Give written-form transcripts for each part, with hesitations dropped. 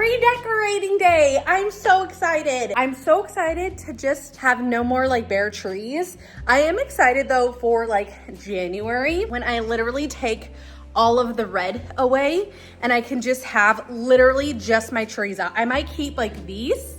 redecorating day. I'm so excited. I'm so excited to just have no more like bare trees. I am excited though for like January when I literally take all of the red away and I can just have literally just my trees out. I might keep like these,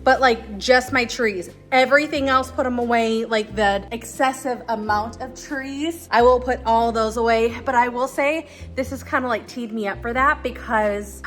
but like just my trees. Everything else, put them away. Like the excessive amount of trees, I will put all those away. But I will say this is kind of like teed me up for that because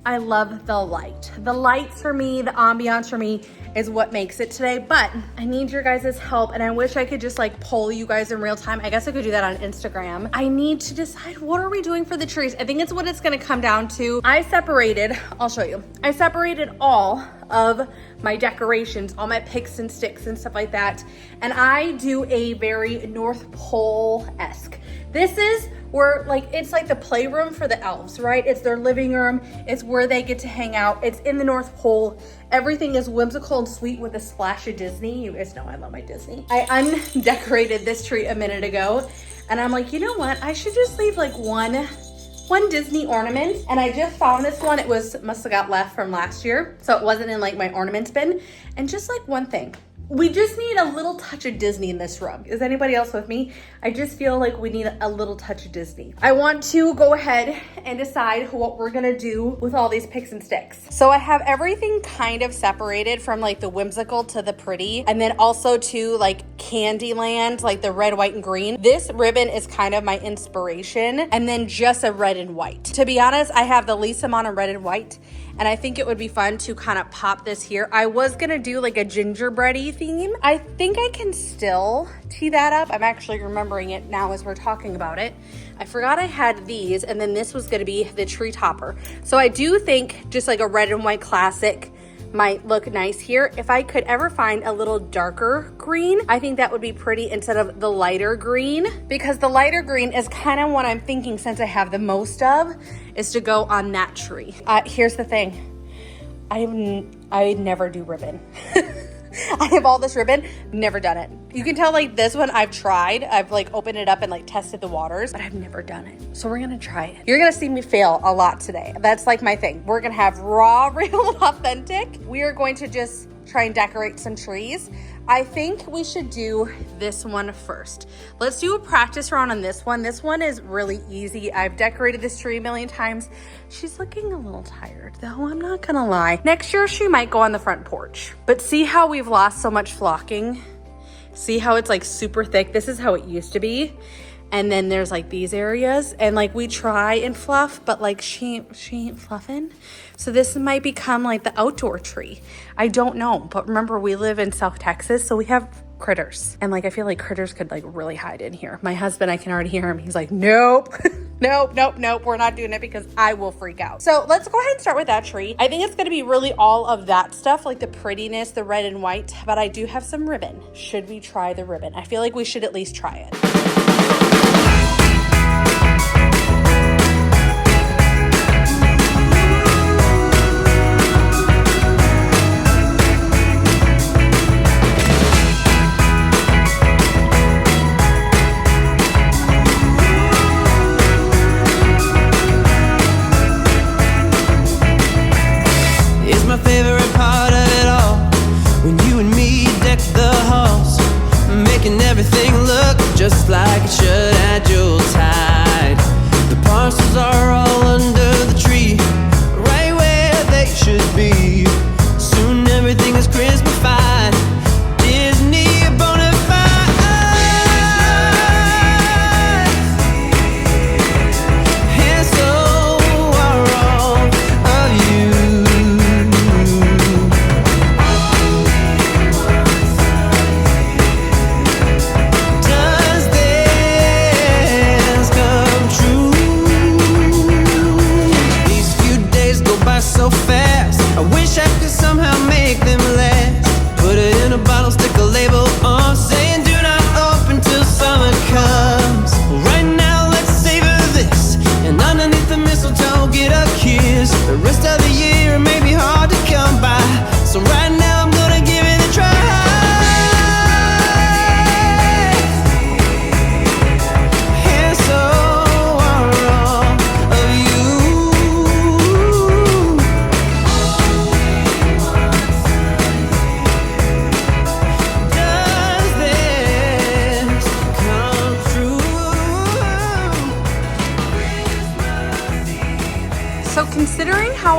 I love the light. The lights for me, the ambiance for me is what makes it today. But I need your guys' help and I wish I could just like poll you guys in real time. I guess I could do that on Instagram. I need to decide what are we doing for the trees. I think it's what it's gonna come down to. I'll show you. I separated all of my decorations, all my picks and sticks and stuff like that. And I do a very North Pole-esque. This is where like, it's like the playroom for the elves, right? It's their living room. It's where they get to hang out. It's in the North Pole. Everything is whimsical and sweet with a splash of Disney. You guys know I love my Disney. I undecorated this tree a minute ago and I'm like, you know what? I should just leave like one Disney ornament. And I just found this one. It must have got left from last year. So it wasn't in like my ornaments bin. And just like one thing. We just need a little touch of Disney in this room. Is anybody else with me? I just feel like we need a little touch of Disney. I want to go ahead and decide what we're gonna do with all these picks and sticks. So I have everything kind of separated from like the whimsical to the pretty, and then also to like Candyland, like the red, white, and green. This ribbon is kind of my inspiration, and then just a red and white. To be honest, I have the least amount of red and white, and I think it would be fun to kind of pop this here. I was gonna do like a gingerbready theme. I think I can still tee that up. I'm actually remembering it now as we're talking about it. I forgot I had these, and then this was gonna be the tree topper. So I do think just like a red and white classic might look nice here. If I could ever find a little darker green, I think that would be pretty instead of the lighter green, because the lighter green is kind of what I'm thinking since I have the most of, is to go on that tree. Here's the thing. I never do ribbon. I have all this ribbon, never done it. You can tell like this one I've tried. I've like opened it up and like tested the waters, but I've never done it. So we're gonna try it. You're gonna see me fail a lot today. That's like my thing. We're gonna have raw, real, and authentic. We are going to just try and decorate some trees. I think we should do this one first. Let's do a practice round on this one. This one is really easy. I've decorated this tree a million times. She's looking a little tired though, I'm not gonna lie. Next year she might go on the front porch. But see how we've lost so much flocking? See how it's like super thick? This is how it used to be. And then there's like these areas, and like we try and fluff, but like she ain't fluffing. So this might become like the outdoor tree. I don't know, but remember we live in South Texas, so we have critters. And like, I feel like critters could like really hide in here. My husband, I can already hear him. He's like, nope, nope, we're not doing it because I will freak out. So let's go ahead and start with that tree. I think it's gonna be really all of that stuff, like the prettiness, the red and white, but I do have some ribbon. Should we try the ribbon? I feel like we should at least try it. Just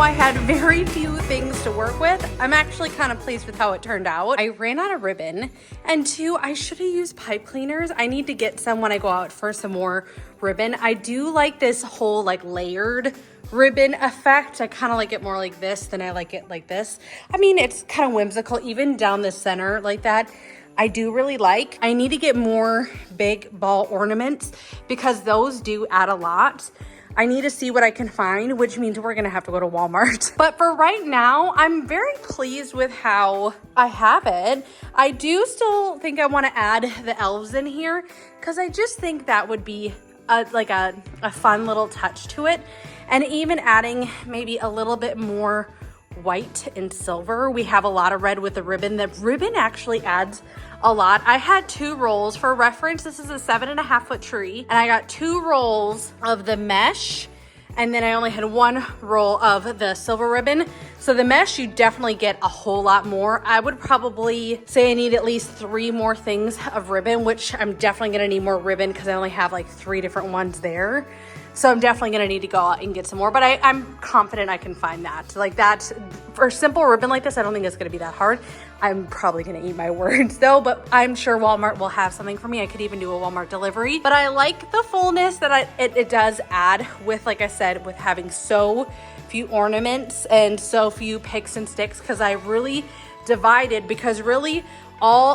I had very few things to work with, I'm actually kind of pleased with how it turned out. I ran out of ribbon, and two, I should have used pipe cleaners. I need to get some when I go out for some more ribbon. I do like this whole like layered ribbon effect. I kind of like it more like this than I like it like this. I mean, it's kind of whimsical, even down the center like that. I do really like. I need to get more big ball ornaments because those do add a lot. I need to see what I can find, which means we're gonna have to go to Walmart. But for right now, I'm very pleased with how I have it. I do still think I wanna add the elves in here because I just think that would be a fun little touch to it. And even adding maybe a little bit more white and silver. We have a lot of red with the ribbon. The ribbon actually adds a lot. I had 2 rolls. For reference, this is a 7.5 foot tree, and I got 2 rolls of the mesh, and then I only had 1 roll of the silver ribbon. So the mesh, you definitely get a whole lot more. I would probably say I need at least 3 more things of ribbon, which I'm definitely gonna need more ribbon because I only have like 3 different ones there. So I'm definitely gonna need to go out and get some more, but I'm confident I can find that. Like that, for simple ribbon like this, I don't think it's gonna be that hard. I'm probably gonna eat my words though, but I'm sure Walmart will have something for me. I could even do a Walmart delivery. But I like the fullness that it does add with, like I said, with having so few ornaments and so few picks and sticks, because I really divided, because really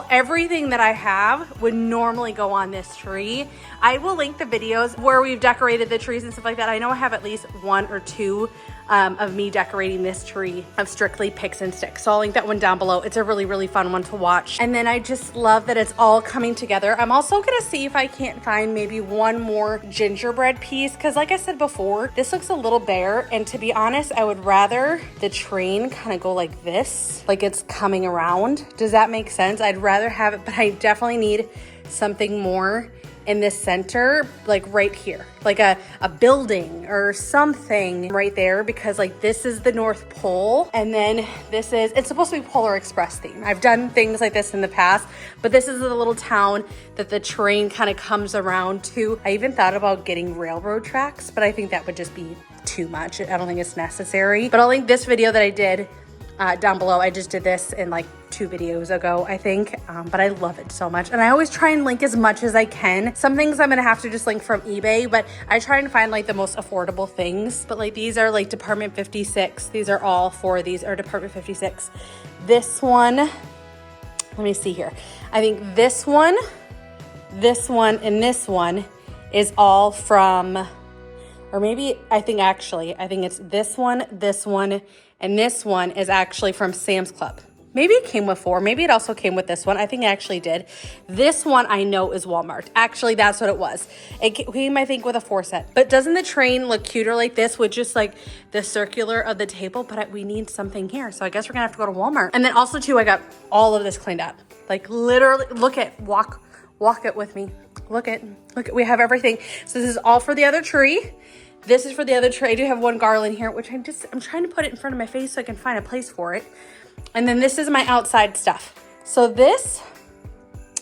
everything that I have would normally go on this tree. I will link the videos where we've decorated the trees and stuff like that. I know I have at least 1 or 2 of me decorating this tree of strictly picks and sticks. So I'll link that one down below. It's a really, really fun one to watch. And then I just love that it's all coming together. I'm also gonna see if I can't find maybe 1 more gingerbread piece, because like I said before, this looks a little bare, and to be honest, I would rather the train kind of go like this, like it's coming around. Does that make sense? I'd rather have it, but I definitely need something more in the center, like right here, like a building or something right there, because like this is the North Pole, and then it's supposed to be Polar Express theme. I've done things like this in the past, but this is the little town that the train kind of comes around to. I even thought about getting railroad tracks, but I think that would just be too much. I don't think it's necessary, but I'll link this video that I did down below. I just did this in like 2 videos ago, I think, but I love it so much. And I always try and link as much as I can. Some things I'm gonna have to just link from eBay, but I try and find like the most affordable things. But like these are like Department 56. These are all 4 of these are Department 56. This one, let me see here. I think this one, and this one is all from, or maybe, I think it's this one, and this one is actually from Sam's Club. Maybe it came with 4. Maybe it also came with this one. I think it actually did. This one I know is Walmart. Actually, that's what it was. It came, I think, with a 4 set. But doesn't the train look cuter like this with just like the circular of the table? But we need something here. So I guess we're gonna have to go to Walmart. And then also too, I got all of this cleaned up. Like literally, walk it with me. Look at, we have everything. So this is all for the other tree. This is for the other tree. I do have 1 garland here, which I'm trying to put it in front of my face so I can find a place for it. And then this is my outside stuff. So this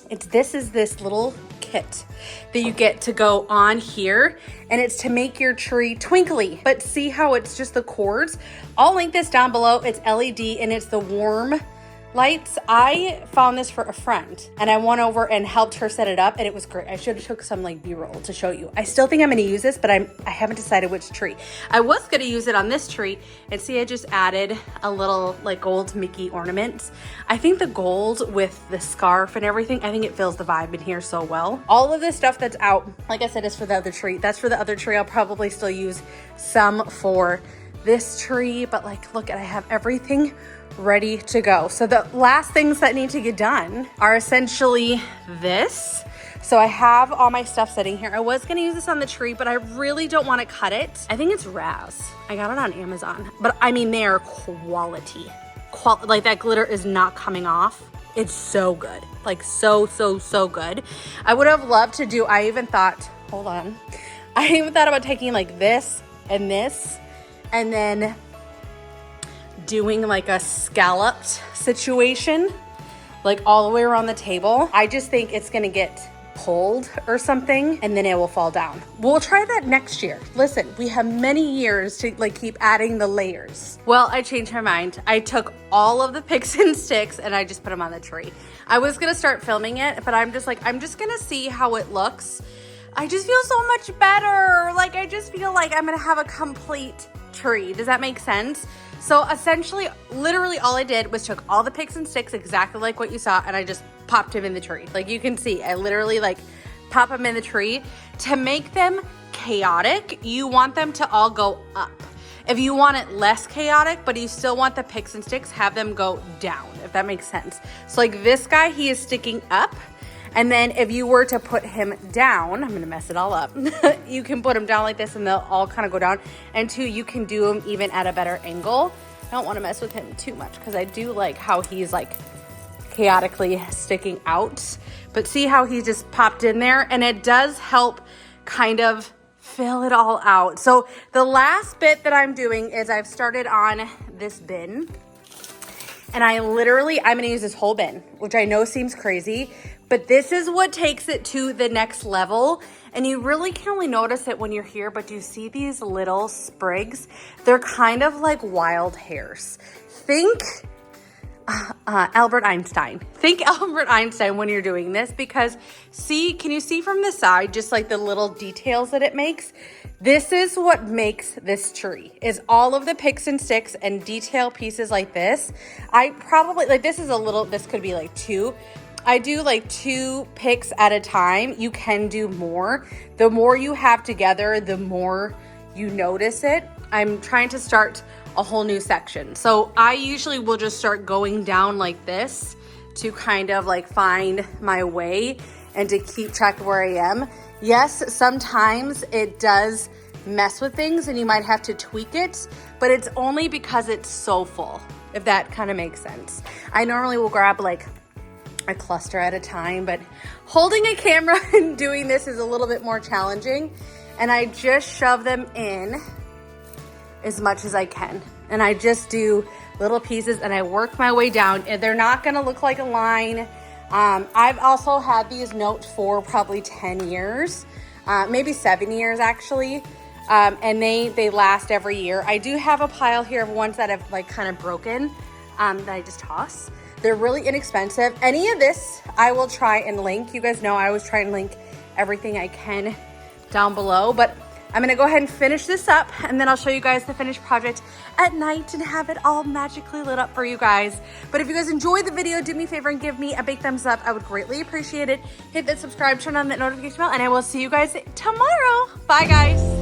is this little kit that you get to go on here, and it's to make your tree twinkly. But see how it's just the cords? I'll link this down below. It's LED and it's the warm lights. I found this for a friend, and I went over and helped her set it up, and it was great. I should have took some like B-roll to show you. I still think I'm going to use this, but I haven't decided which tree. I was going to use it on this tree, and see, I just added a little like gold Mickey ornaments. I think the gold with the scarf and everything, I think it fills the vibe in here so well. All of this stuff that's out, like I said, is for the other tree. That's for the other tree. I'll probably still use some for this tree, but like, look, I have everything ready to go. So the last things that need to get done are essentially this. So I have all my stuff sitting here. I was gonna use this on the tree, but I really don't want to cut it. I think it's Raz. I got it on Amazon, but I mean, they are quality. Like that glitter is not coming off. It's so good, like so good. I would have loved to do, I even thought about taking like this, and then doing like a scalloped situation, like all the way around the table. I just think it's gonna get pulled or something, and then it will fall down. We'll try that next year. Listen, we have many years to like keep adding the layers. Well, I changed my mind. I took all of the picks and sticks and I just put them on the tree. I was gonna start filming it, but I'm just gonna see how it looks. I just feel so much better. Like, I just feel like I'm gonna have a complete tree. Does that make sense? So essentially, literally all I did was took all the picks and sticks exactly like what you saw, and I just popped them in the tree. Like you can see, I literally like pop them in the tree. To make them chaotic, you want them to all go up. If you want it less chaotic, but you still want the picks and sticks, have them go down, if that makes sense. So like this guy, he is sticking up. And then if you were to put him down, I'm gonna mess it all up. You can put him down like this and they'll all kind of go down. And two, you can do them even at a better angle. I don't wanna mess with him too much because I do like how he's like chaotically sticking out. But see how he just popped in there? And it does help kind of fill it all out. So the last bit that I'm doing is I've started on this bin. And I'm gonna use this whole bin, which I know seems crazy, but this is what takes it to the next level. And you really can only notice it when you're here, but do you see these little sprigs? They're kind of like wild hairs. Think Albert Einstein. Think Albert Einstein when you're doing this, because can you see from the side, just like the little details that it makes? This is what makes this tree, is all of the picks and sticks and detail pieces like this. I probably, like this could be like 2. I do like 2 picks at a time. You can do more. The more you have together, the more you notice it. I'm trying to start a whole new section. So I usually will just start going down like this to kind of like find my way and to keep track of where I am. Yes, sometimes it does mess with things and you might have to tweak it, but it's only because it's so full, if that kind of makes sense. I normally will grab like a cluster at a time, but holding a camera and doing this is a little bit more challenging. And I just shove them in as much as I can. And I just do little pieces and I work my way down. They're not gonna look like a line. I've also had these notes for probably 10 years, maybe 7 years actually. And they last every year. I do have a pile here of ones that have like kind of broken that I just toss. They're really inexpensive. Any of this I will try and link. You guys know I always try and link everything I can down below, but I'm gonna go ahead and finish this up and then I'll show you guys the finished project at night and have it all magically lit up for you guys. But if you guys enjoyed the video, do me a favor and give me a big thumbs up. I would greatly appreciate it. Hit that subscribe, turn on that notification bell, and I will see you guys tomorrow. Bye guys.